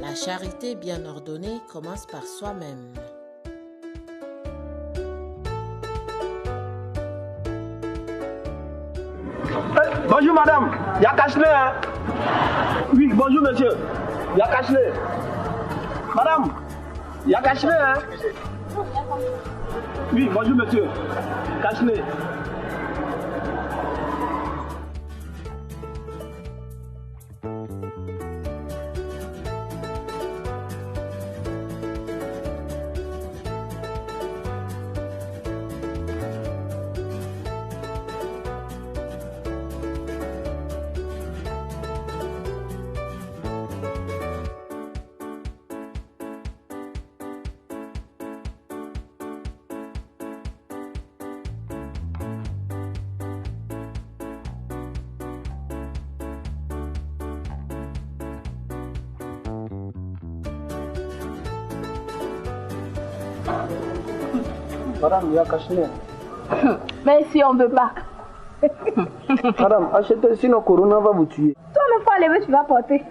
La charité bien ordonnée commence par soi-même. Bonjour madame, il y a Cachelet hein? Oui, bonjour monsieur, il y a Cachelet. Madame, il y a Cachelet hein? Oui, bonjour monsieur, Cachelet. Madame, il y a Cachelet. Mais ici, on ne veut pas. Madame, achetez, sinon Corona va vous tuer. Toi, le fois levé, tu vas porter.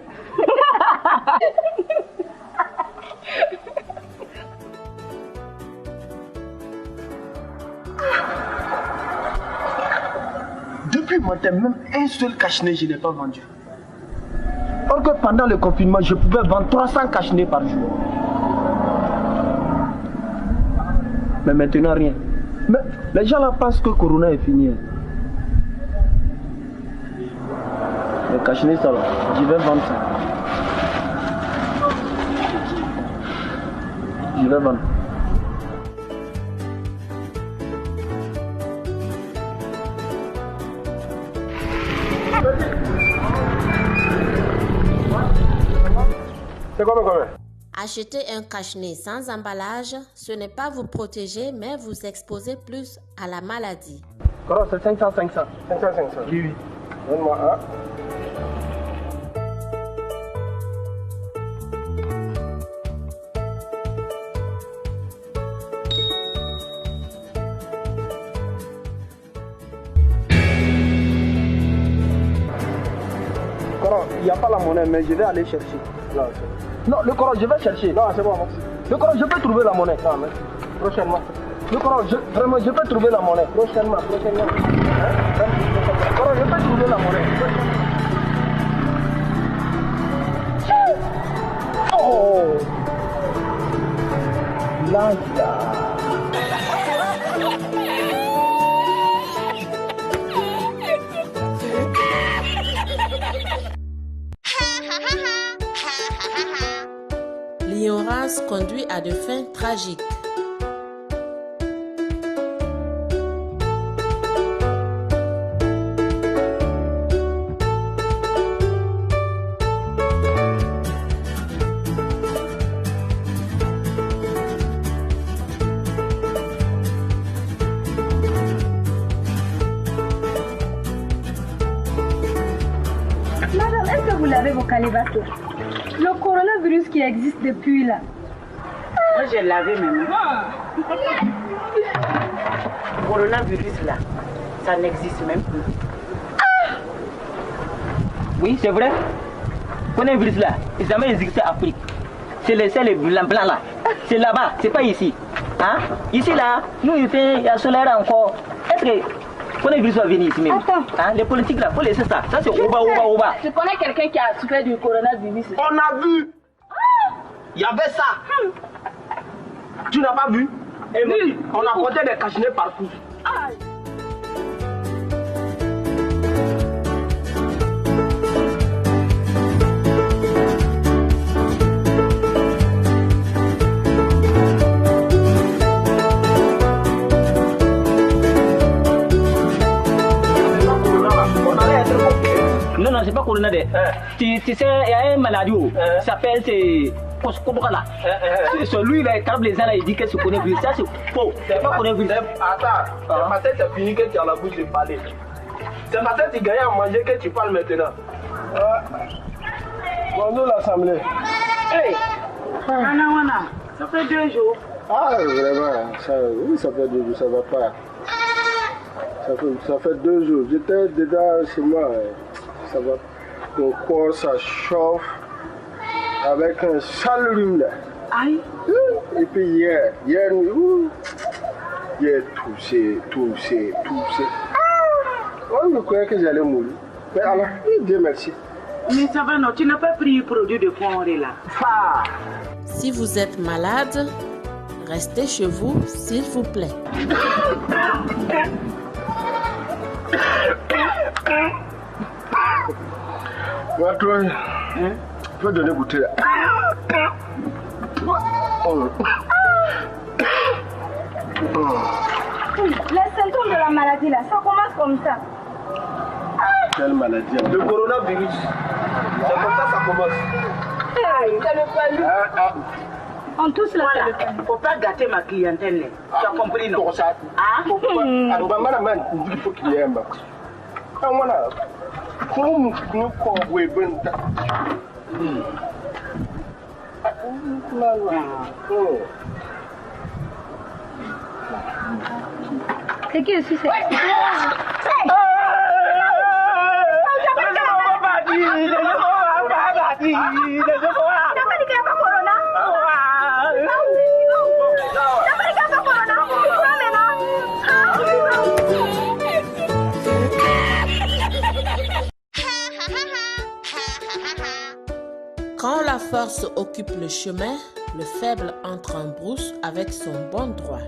Depuis matin, même un seul cache-nez, je n'ai pas vendu. Or que pendant le confinement, je pouvais vendre 300 cache-nez par jour. Mais maintenant, rien. Mais les gens là pensent que Corona est fini. Le cache-nez, ça là, je vais vendre ça. Je vais vendre. C'est combien? Acheter un cache-nez sans emballage, ce n'est pas vous protéger, mais vous exposer plus à la maladie. Corona, c'est 500. 500. Oui, oui. Donne-moi un. Il n'y a pas la monnaie, mais je vais aller chercher. Non, le Coran, je vais chercher. Non, c'est bon, merci. Le Coran, je peux trouver la monnaie. Non, mais prochainement. Le Coran, vraiment, je peux trouver la monnaie. Prochainement. Hein? Le Coran, je peux trouver la monnaie. Oh! Là. L'ignorance conduit à de fins tragiques. Madame, est-ce que vous l'avez vocalisé? Le coronavirus qui existe depuis là. Moi, j'ai lavé même. Le coronavirus là, ça n'existe même plus. Oui, c'est vrai. Le coronavirus là, il n'a jamais existé en Afrique. C'est les blancs là. C'est là-bas, c'est pas ici. Hein? Ici là, nous il fait, il y a solaire encore. Est-ce que le coronavirus va venir ici même? Hein? Les politiques là, il faut laisser ça. Ça c'est oba. Je connais quelqu'un qui a souffert du coronavirus. On a vu. Il y avait ça. Tu n'as pas vu? Et oui. On a porté des cache-nez partout. Non, c'est pas Corona. Tu sais, il y a une maladie, ça s'appelle celui là, quand les gens là, il dit que c'est coronavirus, ça c'est faux. C'est pas coronavirus. Attends, c'est matin c'est fini que tu as la bouche de parler. C'est matin tu gagnes à manger que tu parles maintenant. Bonjour l'assemblée. Hey, Wana, ça fait 2 jours. Ah vraiment, ça fait 2 jours, ça va pas. Ça fait 2 jours. J'étais déjà chez moi, ça va. Mon corps, ça chauffe avec un sale rhume là. Aïe. Et puis hier nuit, j'ai toussé. Oh, je croyais que j'allais mourir. Mais alors, Dieu merci. Mais ça va, non, tu n'as pas pris le produit de poivré là. Si vous êtes malade, restez chez vous, s'il vous plaît. Moi, toi, tu peux donner goûter là. Les symptômes de la maladie là, ça commence comme ça. Quelle maladie? Le coronavirus. C'est comme ça commence. C'est le palu. On tous le Voilà, faut pas gâter ma clientèle. Tu as compris, non? Ah, faut qu'il y ait un bac. Ah, voilà. Comment nous pouvons c'est qui aussi c'est? Quand la force occupe le chemin, le faible entre en brousse avec son bon droit.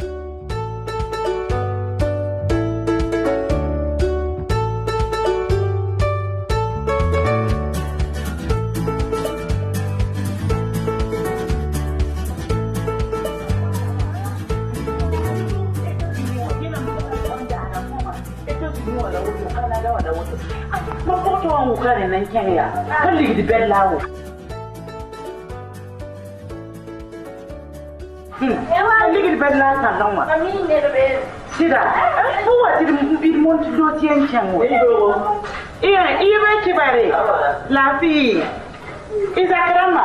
La fille, Isakrama.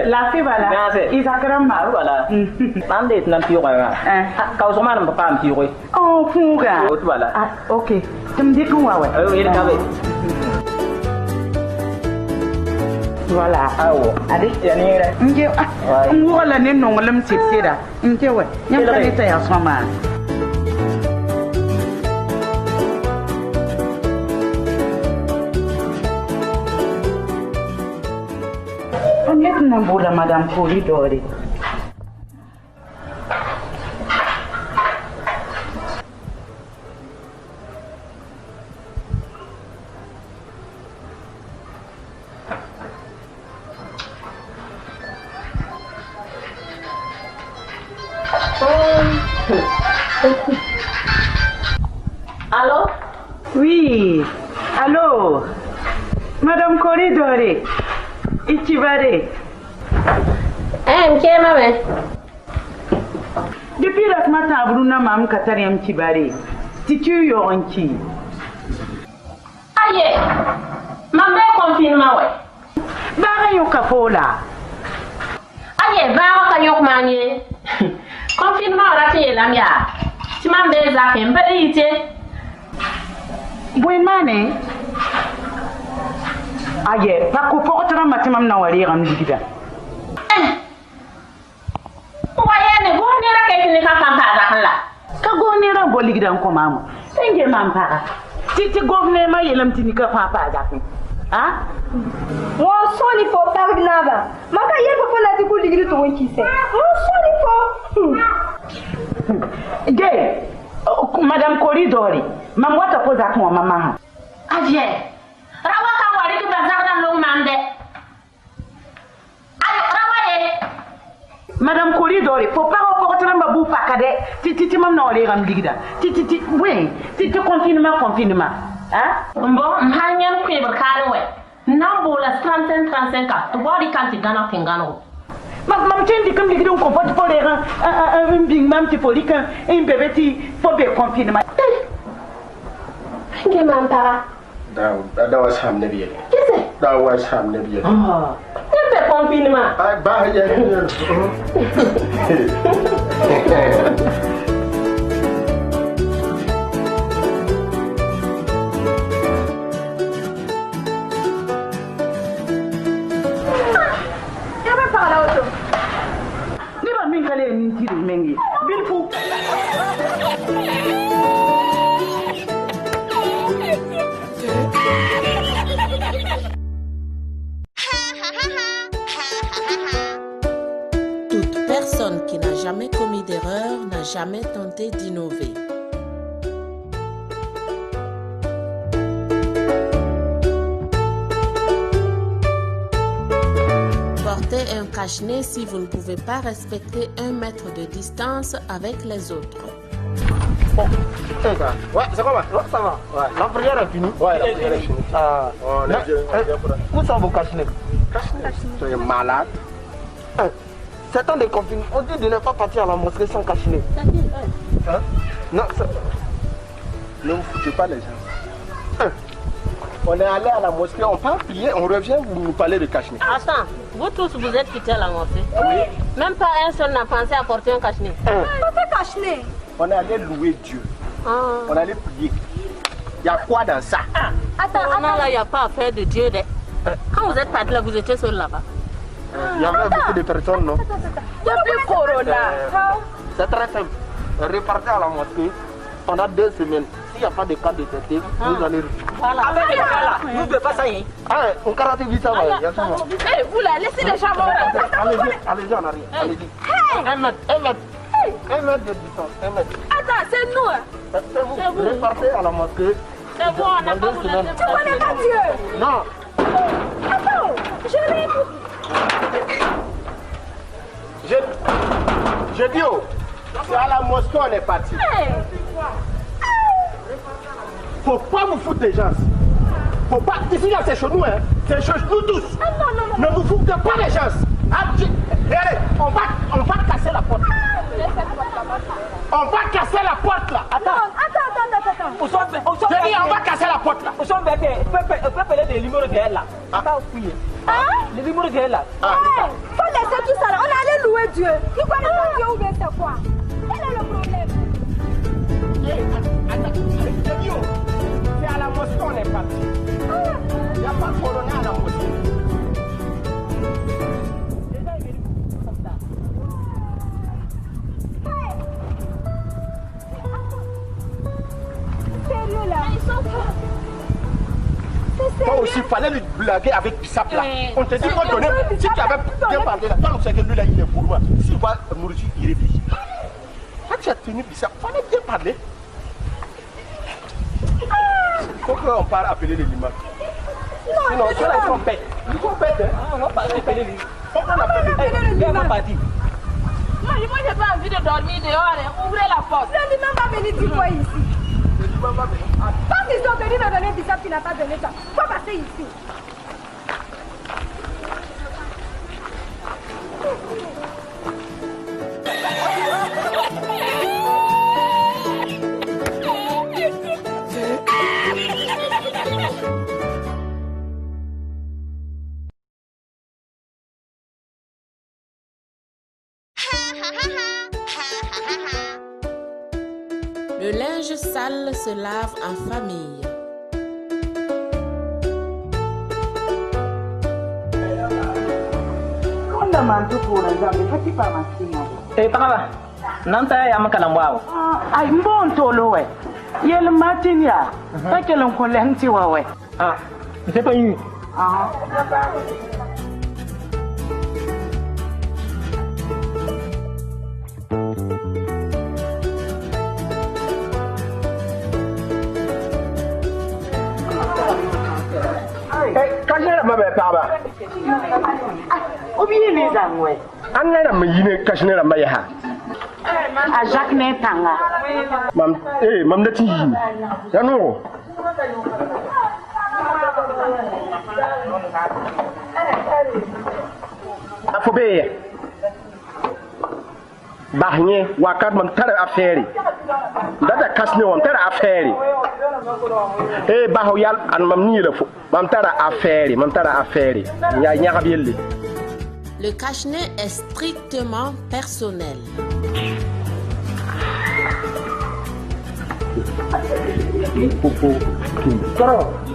La fille, voilà. Isakrama. Voilà. Tandis que tu as kau semua nampak paham sih, koi. Oh, fuga. Voilà. Ok. Tu me dis quoi, ouais? Oui, il est Voilà. Allez, tiens, Voilà, n'est non, l'homme c'est ça. Ouais. Il y a pas de taille à ce moment. On est une boule, madame Corridor. Allô? Oui. Allô? Madame Corridor. Ichibare. M'kema me. Depuis la matin, Bruna mam Katariam Chibare. Si tu y onchi. Aïe! Maman confinement, ouais. Bara yo kafola. Aïe, va au canyok manier. Confinement, raté la mia. Si ma belle a fait un peu d'ité. Bouemane. Aïe, pas qu'on porte un matimam na wali ram digida. Voyez, ne vous n'ira qu'à une femme par là. Kagonera boligida en comam. Senge mampa. Titi govne ma yelam tinika papa zakin. Ah? Mon son il faut pas gnava. Maka yel faut la tiku digri to wonki se. Mon son il faut. Gay. Madame Corridori. Mam wata ko zakon mama. Aje. Rawaka wari ki bazardan long mande. Ayo, rawaye. Madame Corridori, faut pas reporter un babou pakade. Titi mam na wali ram digida. Titi, oui. Titi confinement. Hein? Bon, m'hanyan kwe barkade we. Nambo la 35 ka. Tu body kanti gana tingano. Mam tiens comme digida on comporte pour les rangs. Un bing mam ti folique un bébé ti faut bien confinement. Nge mantara. That was Ham Nebiel. Kese? That was Ham Nebiel. Oh. Nge confinement. I buy it. jamais tenté d'innover. Portez un cache-nez si vous ne pouvez pas respecter 1 mètre de distance avec les autres. Bon, ouais, c'est quoi, ouais, ça va. Ouais. La prière est finie. Ouais, la prière est finie. Ah, où sont vos cache-nez? Tu es malade. C'est temps de confinement. On dit de ne pas partir à la mosquée sans cache-nez. Hein? Non, ne vous foutez pas les gens. On est allé à la mosquée, on part prier, on revient, vous nous parlez de cache-nez. Attends, vous tous vous êtes quittés à la mosquée? Oui. Même pas un seul n'a pensé à porter un cache-nez. Cache-nez. On est allé louer Dieu. On est allé prier. Il y a quoi dans ça? Attends, là, il n'y a pas à faire de Dieu. Quand vous êtes parti là, vous étiez seul là-bas. Il y avait beaucoup de personnes, non? Il y a plus Corona. C'est très simple. Repartez à la mosquée pendant 2 semaines. S'il n'y a pas de cas détectés, vous allez... Voilà. Avec les cas là, vous ne pouvez pas ça. Ah, on karaté vite ça, il y a ça. Vous là, laissez les gens mourir. Allez-y en arrière, allez-y. 1 mètre, 1 mètre. 1 mètre de distance, 1 mètre. Attends, c'est nous. C'est vous. Repartez à la mosquée. C'est vous, on n'a pas voulu. Tu connais pas Dieu. Non. Attends, je l'ai écouté. Je dis, oh, c'est à la mosquée on est parti. Faut pas vous foutre des gens. Faut pas. Ici là c'est chez nous, hein. C'est chez nous tous. Non. Ne vous foutez pas les gens. Allez, on va casser la porte. On va casser la porte là. Attends. Je dis on va casser la porte là. Vous avez des numéros de elle là. Pas fouiller. Les numéros de elle là. Faut laisser tout ça là. On est allé louer Dieu. Tu connais pas Dieu ou bien c'est quoi? Quel est le problème? C'est à la mosquée on est parti. Il n'y a pas de corona à la mosquée. Sérieux là? Ils sont forts. Toi aussi, il fallait lui blaguer avec Bissap là. On te dit qu'on donnait. Si tu avais bien parlé là, toi, on sait que lui là, il est pour moi. S'il va mourir, il réfléchit. Quand tu as tenu Bissap, il fallait bien parler. Il faut qu'on parte appeler les limaces. Sinon, ceux-là, ils sont bêtes. Ils sont bêtes, hein. On va pas appeler les limaces. Faut qu'on appelle les limaces. On va partir. Moi, j'ai pas envie de dormir dehors. Ouvrez la porte. Le dimanche va venir dire quoi ici? Quand ils sont venus me donner du sable, tu n'as pas donné ça. Faut passer ici. Le linge sale se lave en famille. Papa, non, ça y a un calambois. Ay, bon tolo we. Yel matin ya. Pas que l'on connaît un petit ouais. Ah, c'est pas une. Quand je m'avais parlé, Oubliez les amours. on a mis caché la maïha. À Jacques Netanga. Mam de ti. Non. Afobé. Bahnie, wakat mam tare affaire. Dada kasne on tare affaire. Bahoyal an mam ni le fo. Mam tare affaire. Ya nya bielle. Le cache-nez est strictement personnel.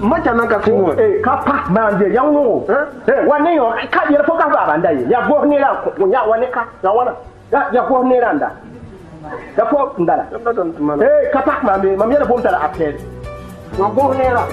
Macam nak sini, kapak manja yang no, warna yo, kat dia fokus apa anda ye? Ya buah ni lah, punya warna kat, yang mana? Ya buah ni anda, ya buah anda lah. Kapak mami, mami ada bom tak ada apa? Yang buah ni lah.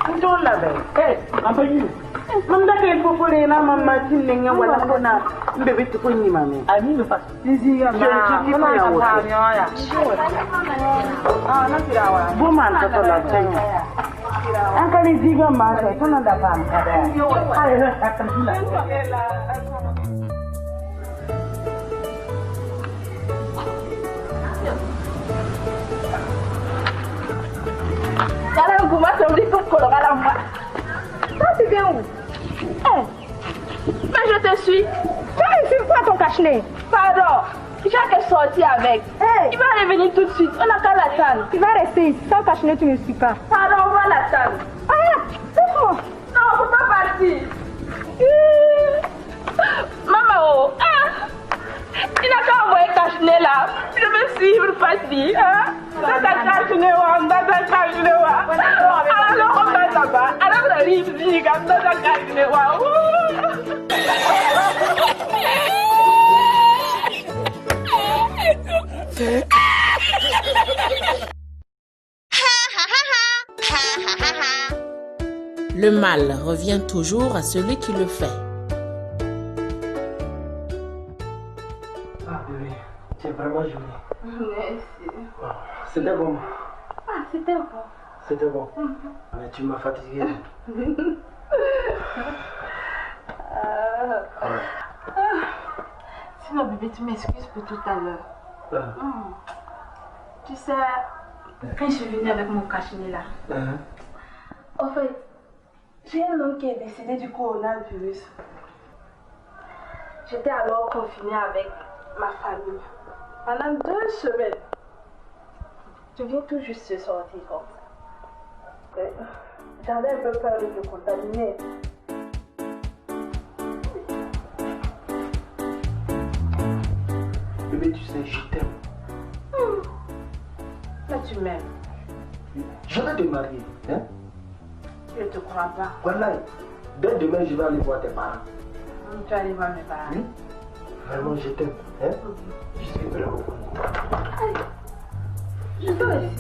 Betul lah baik. Apa ini? Mam dah kena populasi nama macam ni yang wala kena bebek tu ni mami. Ami lepas. Sisi yang cuci pun ya wala. Nanti rawa. Buman tu lah cengeng. Angkat ni juga masuk. Itu nanda pam kada. Ayo akan pulang. Kalau aku masuk di tukul kalau mak. Ça tu viens où? Mais je te suis. Tu me suis pas ton cache-nez. Pardon. Jacques est sorti avec. Il va revenir tout de suite. On n'a qu'à l'attendre. Tu vas rester ici. Sans cache-nez, tu ne me suis pas. Pardon, on va l'attendre. Laisse-moi. Non, faut pas partir. Maman, il n'a qu'à envoyer cache-nez là. Je vais suivre Fatih. Dans ta cache-nez, dans ta cache-nez. Alors, on va là-bas. Alors, on arrive ici, dans ta cache-nez. Le mal revient toujours à celui qui le fait. Ah bébé, c'est vraiment joli. Merci. C'était bon. C'était bon. C'était bon. Mais tu m'as fatigué. Sinon, bébé, tu m'excuses pour tout à l'heure. Tu sais, quand je suis venue avec mon cache-nez là, en fait, j'ai un homme qui est décédé du coronavirus. J'étais alors confinée avec ma famille pendant 2 semaines. Je viens tout juste de sortir comme ça. J'avais un peu peur de me contaminer. Bébé, tu sais, je t'aime. Mais tu m'aimes. Je vais te marier. Hein? Je ne te crois pas. Voilà. Dès demain, je vais aller voir tes parents. Tu vas aller voir mes parents. Vraiment, je t'aime. Hein? Je suis vraiment content. Je dois aussi.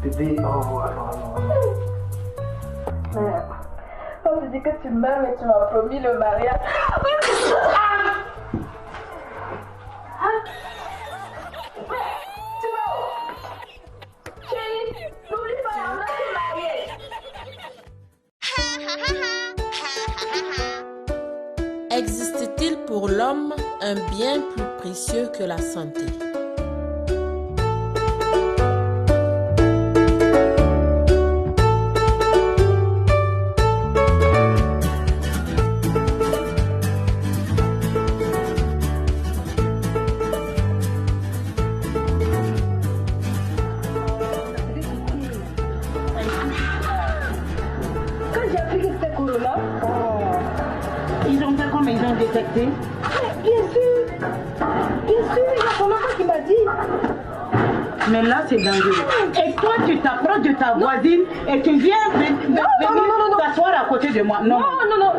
Bébé, alors. Mais, on te dit que tu m'aimes et tu m'as promis le mariage. Existe-t-il pour l'homme un bien plus précieux que la santé? Quand j'ai appris que c'était Corona, Ils ont fait comme ils ont détecté. bien sûr, il y a ton enfant qui m'a dit. Mais là, c'est dangereux. Et toi, tu t'approches de ta voisine et tu viens venir t'asseoir à côté de moi. Non,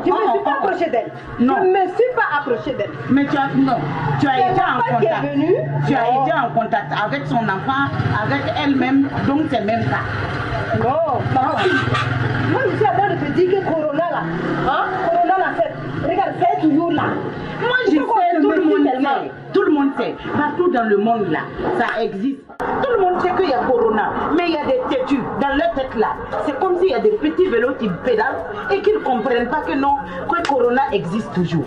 Je ne me suis pas approchée d'elle. Non. Je ne me suis pas approchée d'elle. Mais tu as été en papa qui est contact. venu. Tu as été en contact avec son enfant, avec elle-même, donc c'est même ça. Non, ma fille. Moi, je suis en train de te dire que Corona là, Corona là, regarde, c'est toujours là. Moi, je sais, tout le monde sait. Tout le monde sait. Partout dans le monde là, ça existe. Tout le monde sait qu'il y a Corona, mais il y a des têtus dans leur tête là. C'est comme s'il y a des petits vélos qui pédalent et qu'ils ne comprennent pas que non, que Corona existe toujours.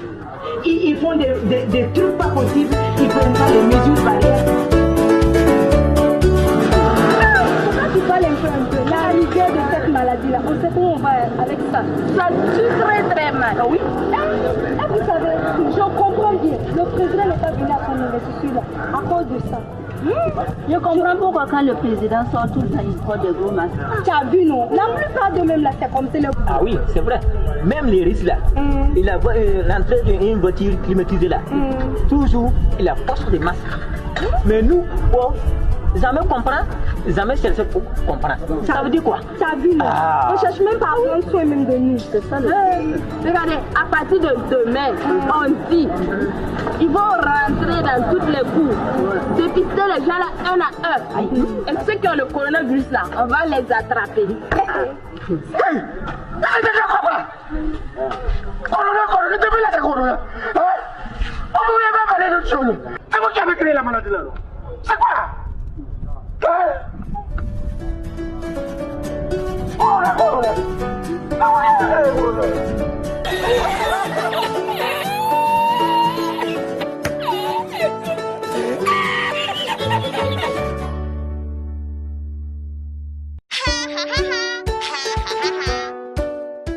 Ils font des trucs pas possibles, ils ne prennent pas les mesures barrières. Tu parles un peu. La rivière de cette maladie-là, on sait comment on va avec ça. Ça tue très très mal. Ah oui? Et vous savez, je comprends bien. Le président n'est pas venu à son investiture là, à cause de ça. Je comprends pourquoi quand le président sort tout le temps, il prend des gros masques. Tu as vu, non? La plupart de même là, c'est comme c'est le Ah oui, c'est vrai. Même les risques là, il a l'entrée d'une voiture climatisée là. Toujours, il a porté des masques. Mais nous, Jamais comprendre, jamais chercher pour comprendre. Ça veut dire quoi? T'as vu là? On cherche même pas à prendre soin même de nous. C'est ça le Regardez, à partir de demain, on dit, ils vont rentrer dans toutes les cours, dépister les gens là un à un. Et ceux qui ont le coronavirus là, on va les attraper. C'est moi qui avais créé la maladie là. C'est quoi?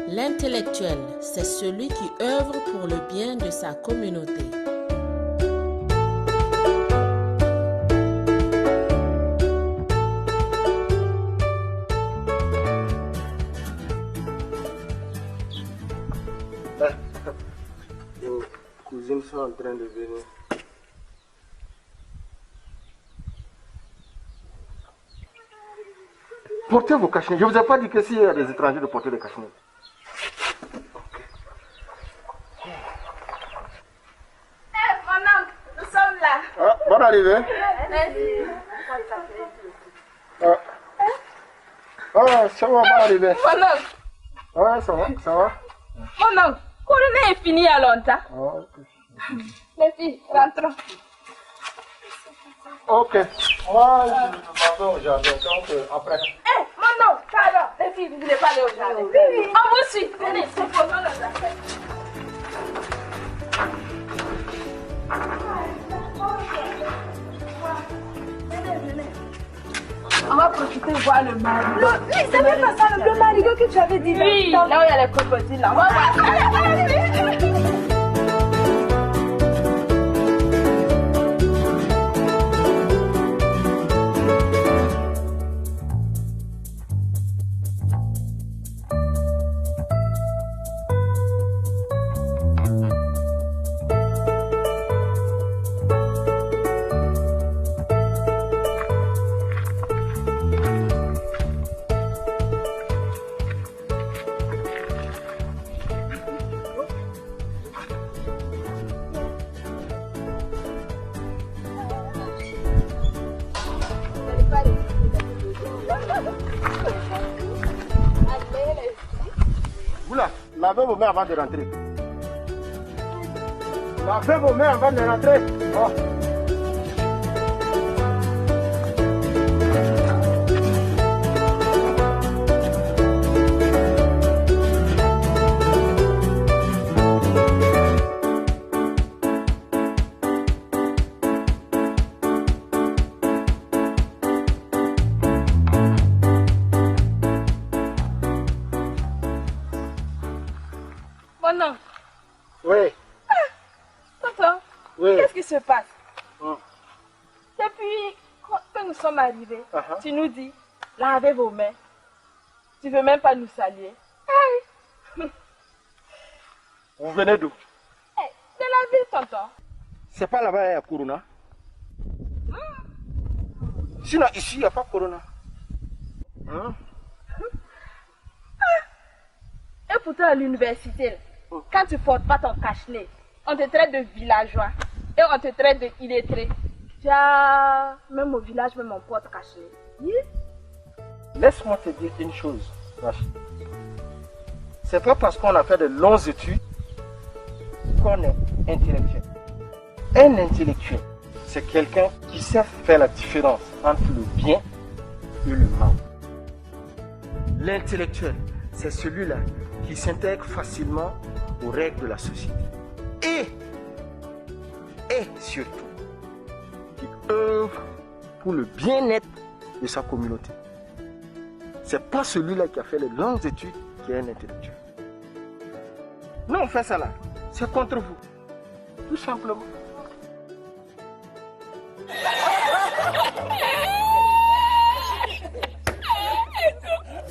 L'intellectuel, c'est celui qui œuvre pour le bien de sa communauté. Vos cousines sont en train de venir. Portez vos cachenets. Je ne vous ai pas dit que s'il y a des étrangers de porter des cachenets. Mon oncle, nous sommes là. Ah, bonne arrivée. Merci. Ah, ça va, bonne arrivée. Mon oncle, Ah, ça va, ça va. mon oncle, Corona est fini il y a longtemps. Ah, Les filles, rentrons. ok. Moi, je vais au jardin, donc après. Mon oncle, pardon. Les filles, vous voulez pas aller au jardin? Oui. On vous suit. Venez, proposons nos affaires. On va profiter de voir le marigot. Oui, c'est même pas ça, le marigot que tu avais dit. Oui, là où il y a les crocodiles, là. On va voir. Oula, lavez vos mains avant de rentrer. Lavez vos mains avant de rentrer. Oh. Mon oncle, Oui. tonton, Oui. qu'est-ce qui se passe? Hum. Depuis que nous sommes arrivés, Uh-huh. tu nous dis, lavez vos mains. Tu veux même pas nous saluer. Vous venez d'où? De la ville, tonton. C'est pas là-bas, il y a Corona. Sinon, ici, il n'y a pas Corona. Hein? Et pourtant, à l'université, quand tu portes pas ton cache-nez, on te traite de villageois et on te traite de illettré. Tu as même au village, même on porte cache-nez. Oui? Laisse-moi te dire une chose, Rachid. C'est pas parce qu'on a fait de longues études qu'on est intellectuel. Un intellectuel, c'est quelqu'un qui sait faire la différence entre le bien et le mal. L'intellectuel, c'est celui-là qui s'intègre facilement aux règles de la société. Et surtout, qui œuvre pour le bien-être de sa communauté. C'est pas celui-là qui a fait les longues études qui est un intellectuel. Nous, on fait ça là. C'est contre vous. Tout simplement.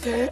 Que